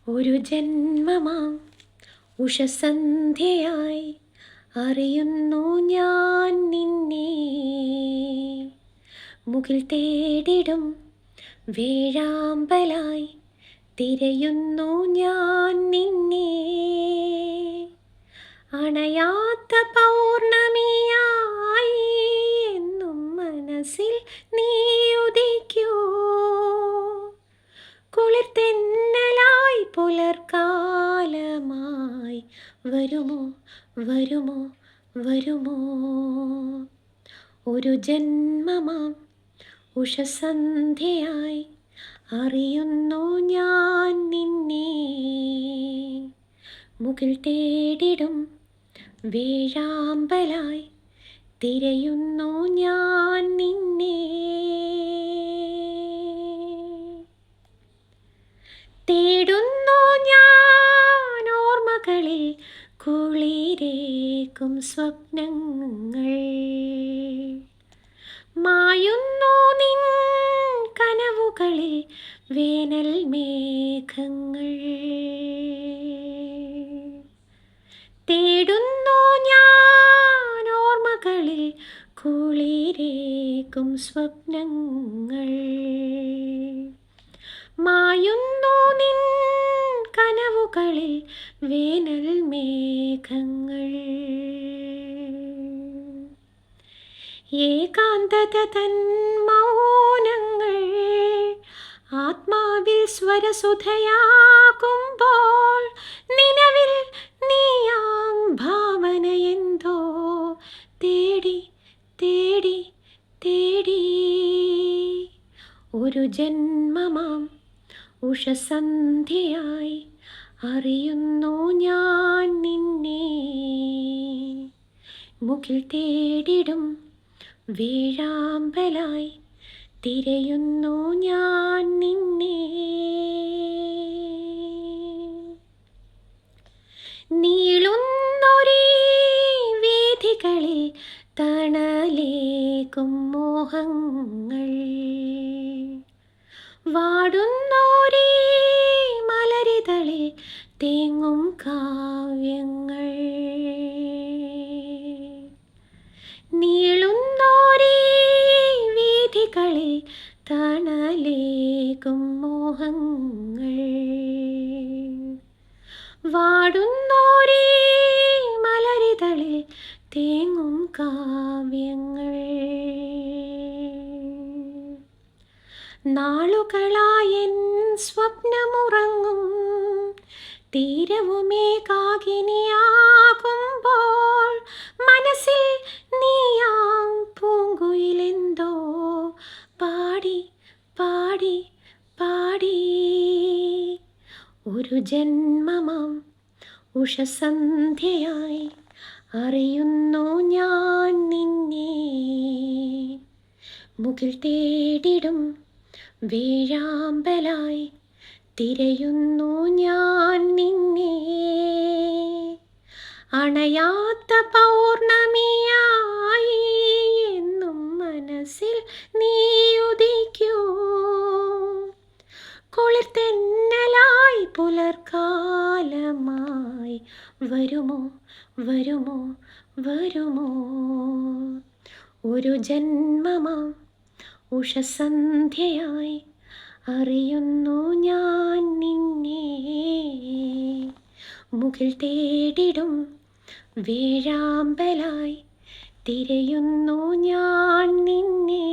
ഒരു ജന്മമാം ഉഷസന്ധ്യയായി അറിയുന്നു ഞാൻ നിന്നെ. മുകിൽ തേടിടും വേഴാമ്പലായി തിരയുന്നു ഞാൻ നിന്നെ. അണയാത്ത പൗർണമിയായി എന്നും മനസ്സിൽ നീ ഉദിക്കൂ. കുളിർത്തെന്നലായി പുലർക്കാലമായി വരുമോ വരുമോ വരുമോ. ഒരു ജന്മമാം ഉഷസന്ധ്യയായി അറിയുന്നു ഞാൻ നിന്നെ. മുകിൽ തേടിടും വേഴാമ്പലായി തിരയുന്നു ഞാൻ നിന്നെ. തേടുന്നു ഞാൻ ഓർമ്മകളിൽ കുളിരേകും സ്വപ്നങ്ങൾ. മായുന്നു നിൻ കനവുകളിൽ വേനൽ മേഘങ്ങൾ. തേടുന്നു ഞാൻ ഓർമ്മകളിൽ കുളിരേകും സ്വപ്നങ്ങൾ. മായുന്നു നിൻ കനവുകളിൽ വേനൽ മേഘങ്ങൾ. ഏകാന്തത തൻ മൗനങ്ങൾ ആത്മാവിൽ സ്വരസുധയാകുമ്പോൾ നിലവിൽ നീയാം ഭാവനയെന്തോ തേടി തേടി തേടി. ഒരു ജന്മമാം ഉഷസന്ധ്യയായി അറിയുന്നു ഞാൻ നിന്നെ. മുകിൽ തേടിടും വേഴാമ്പലായി തിരയുന്നു ഞാൻ നിന്നെ. നീളുന്നൊരീ വീഥികളിൽ തണലേകും മോഹങ്ങൾ. വാടുന്നോരീ മലരിതളിൽ തേങ്ങും കാവ്യങ്ങൾ. നീളുന്നോരീ വീഥികളിൽ തണലേകും മോഹങ്ങൾ. വാടുന്നോരീ മലരിതളിൽ തേങ്ങും കാവ്യങ്ങൾ. നാളുകളായൻ സ്വപ്നമുറങ്ങും തീരവുമേകാകിനിയാകുമ്പോൾ മനസ്സിൽ നീയാം പൂങ്കുയിലെന്തോ പാടി പാടി പാടി. ഒരു ജന്മമാം ഉഷസന്ധ്യയായി അറിയുന്നു ഞാൻ നിന്നെ. മുകിൽ തേടിടും വേഴാമ്പലായി തിരയുന്നു ഞാൻ നിന്നെ. അണയാത്ത പൗർണമിയായി എന്നും മനസ്സിൽ നീ ഉദിക്കൂ. കുളിർത്തെന്നലായി പുലർക്കാലമായി വരുമോ വരുമോ വരുമോ. ഒരു ജന്മമാം ഉഷസന്ധ്യയായി അറിയുന്നു ഞാൻ നിന്നെ. മുകിൽ തേടിടും വേഴാമ്പലായി തിരയുന്നു ഞാൻ നിന്നെ.